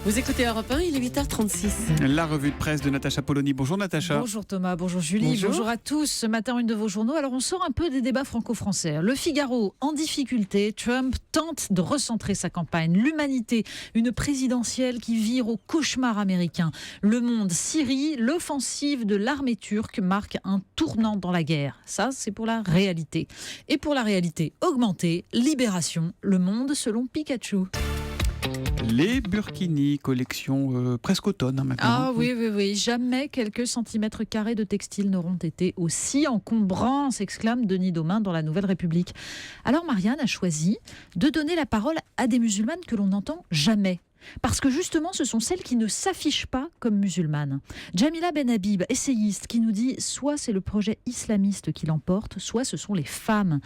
Vous écoutez Europe 1, il est 8h36. La revue de presse de Natacha Polony. Bonjour Natacha. Bonjour Thomas, bonjour Julie, bonjour à tous. Ce matin, une de vos journaux. Alors on sort un peu des débats franco-français. Le Figaro, en difficulté, Trump tente de recentrer sa campagne. L'humanité, une présidentielle qui vire au cauchemar américain. Le Monde, Syrie, l'offensive de l'armée turque marque un tournant dans la guerre. Ça, c'est pour la réalité. Et pour la réalité augmentée, Libération, Le Monde selon Pikachu. Les burkinis, collection presque automne maintenant. Ah oui. Jamais quelques centimètres carrés de textile n'auront été aussi encombrants, s'exclame Denis Daumin dans La Nouvelle République. Alors Marianne a choisi de donner la parole à des musulmanes que l'on n'entend jamais. Parce que justement, ce sont celles qui ne s'affichent pas comme musulmanes. Jamila Ben Habib, essayiste, qui nous dit soit c'est le projet islamiste qui l'emporte, soit ce sont les femmes.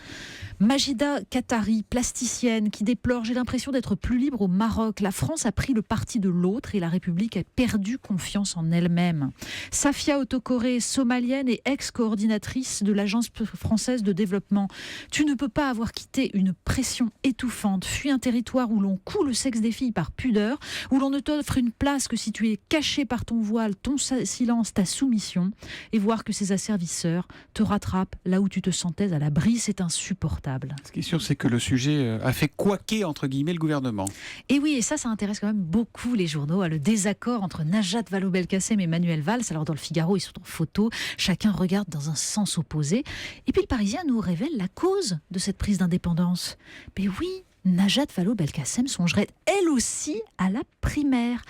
Majida Katari, plasticienne, qui déplore « J'ai l'impression d'être plus libre au Maroc. La France a pris le parti de l'autre et la République a perdu confiance en elle-même. » Safia Otokoré, somalienne et ex-coordinatrice de l'Agence française de développement. « Tu ne peux pas avoir quitté une pression étouffante, fui un territoire où l'on coud le sexe des filles par pudeur, où l'on ne t'offre une place que si tu es caché par ton voile, ton silence, ta soumission, et voir que ces asservisseurs te rattrapent là où tu te sentais à l'abri, c'est insupportable. » Ce qui est sûr, c'est que le sujet a fait couaquer, entre guillemets, le gouvernement. Et oui, et ça intéresse quand même beaucoup les journaux, le désaccord entre Najat Vallaud-Belkacem et Manuel Valls. Alors dans le Figaro, ils sont en photo, chacun regarde dans un sens opposé. Et puis le Parisien nous révèle la cause de cette prise d'indépendance. Mais oui, Najat Vallaud-Belkacem songerait elle aussi à la primaire.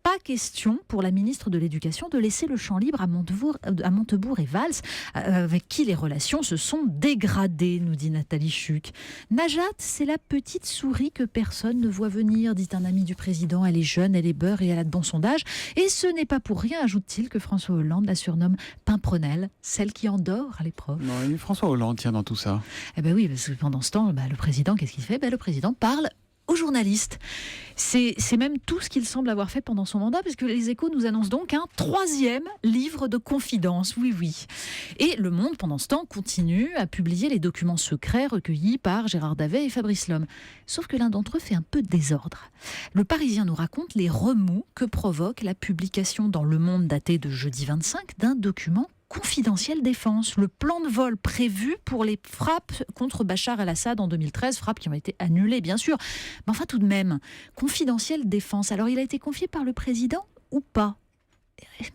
Pas question pour la ministre de l'Éducation de laisser le champ libre à Montebourg et Valls, avec qui les relations se sont dégradées, nous dit Nathalie Chuc. Najat, c'est la petite souris que personne ne voit venir, dit un ami du président. Elle est jeune, elle est beurre et elle a de bons sondages. Et ce n'est pas pour rien, ajoute-t-il, que François Hollande la surnomme Pimprenelle, celle qui endort les profs. Non, et François Hollande tient dans tout ça. Eh ben oui, parce que pendant ce temps, le président, qu'est-ce qu'il fait ? Le président parle aux journalistes. C'est même tout ce qu'il semble avoir fait pendant son mandat, parce que les Échos nous annoncent donc un 3e livre de confidences. Oui. Et Le Monde, pendant ce temps, continue à publier les documents secrets recueillis par Gérard Davet et Fabrice Lhomme. Sauf que l'un d'entre eux fait un peu de désordre. Le Parisien nous raconte les remous que provoque la publication dans Le Monde daté de jeudi 25 d'un document confidentiel défense, le plan de vol prévu pour les frappes contre Bachar el-Assad en 2013, frappes qui ont été annulées bien sûr, mais enfin tout de même, confidentiel défense. Alors il a été confié par le président ou pas ?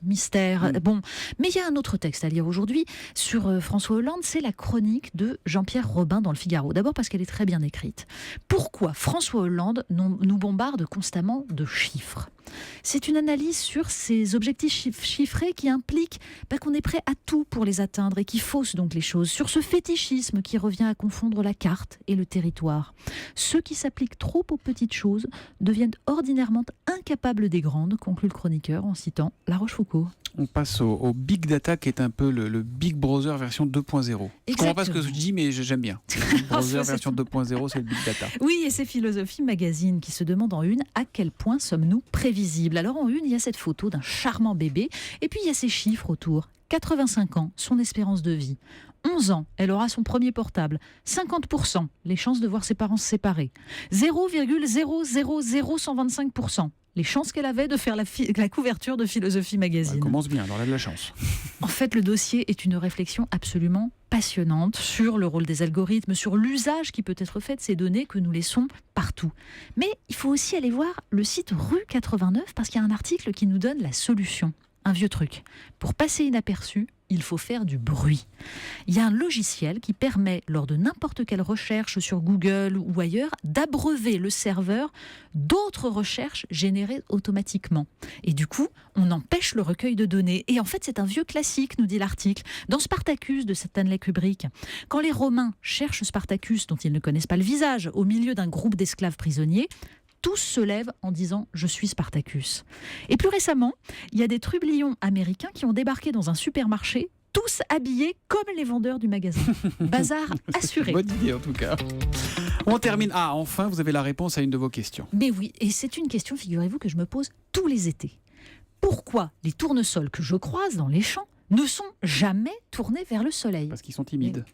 Mystère. Bon, mais il y a un autre texte à lire aujourd'hui sur François Hollande, c'est la chronique de Jean-Pierre Robin dans le Figaro. D'abord parce qu'elle est très bien écrite. Pourquoi François Hollande nous bombarde constamment de chiffres ? C'est une analyse sur ces objectifs chiffrés qui impliquent qu'on est prêt à tout pour les atteindre et qui fausse donc les choses. Sur ce fétichisme qui revient à confondre la carte et le territoire. Ceux qui s'appliquent trop aux petites choses deviennent ordinairement incapables des grandes, conclut le chroniqueur en citant La Rochefoucauld. On passe au Big Data qui est un peu le Big Brother version 2.0. Je ne comprends pas ce que je dis, mais j'aime bien. Big Brother version 2.0, c'est le Big Data. Oui, et c'est Philosophie Magazine qui se demande en une à quel point sommes-nous prévisibles. Alors en une, il y a cette photo d'un charmant bébé et puis il y a ces chiffres autour. 85 ans, son espérance de vie. 11 ans, elle aura son premier portable. 50%, les chances de voir ses parents se séparer. 0,000125%. Les chances qu'elle avait de faire la couverture de Philosophie Magazine. Elle commence bien, alors elle a de la chance. En fait, le dossier est une réflexion absolument passionnante sur le rôle des algorithmes, sur l'usage qui peut être fait de ces données que nous laissons partout. Mais il faut aussi aller voir le site Rue 89 parce qu'il y a un article qui nous donne la solution. Un vieux truc. Pour passer inaperçu, il faut faire du bruit. Il y a un logiciel qui permet, lors de n'importe quelle recherche sur Google ou ailleurs, d'abreuver le serveur d'autres recherches générées automatiquement. Et du coup, on empêche le recueil de données. Et en fait, c'est un vieux classique, nous dit l'article. Dans Spartacus de Stanley Kubrick, quand les Romains cherchent Spartacus, dont ils ne connaissent pas le visage, au milieu d'un groupe d'esclaves prisonniers, tous se lèvent en disant « Je suis Spartacus ». Et plus récemment, il y a des trublions américains qui ont débarqué dans un supermarché, tous habillés comme les vendeurs du magasin. Bazar assuré. Bonne idée en tout cas. On termine. Ah, enfin, vous avez la réponse à une de vos questions. Mais oui, et c'est une question, figurez-vous, que je me pose tous les étés. Pourquoi les tournesols que je croise dans les champs ne sont jamais tournés vers le soleil ? Parce qu'ils sont timides.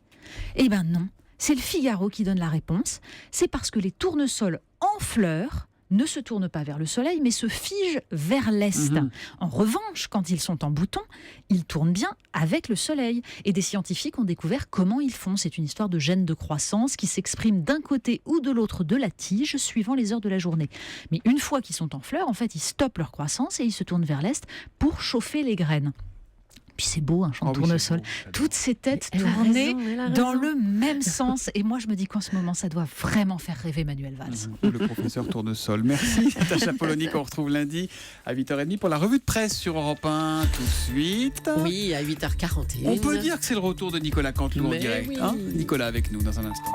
Eh ben non. C'est le Figaro qui donne la réponse. C'est parce que les tournesols en fleurs ne se tournent pas vers le soleil, mais se figent vers l'est. En revanche, quand ils sont en bouton, ils tournent bien avec le soleil. Et des scientifiques ont découvert comment ils font. C'est une histoire de gènes de croissance qui s'expriment d'un côté ou de l'autre de la tige, suivant les heures de la journée. Mais une fois qu'ils sont en fleurs, en fait, ils stoppent leur croissance et ils se tournent vers l'est pour chauffer les graines. Puis c'est beau, un chant de tournesol. Toutes ces têtes tournées dans le même sens. Et moi, je me dis qu'en ce moment, ça doit vraiment faire rêver Manuel Valls. Le professeur Tournesol. Merci, Natacha Polony, qu'on retrouve lundi à 8h30 pour la revue de presse sur Europe 1. Tout de suite. Oui, à 8h41. On peut dire que c'est le retour de Nicolas Canteloup en direct. Oui. Nicolas avec nous dans un instant.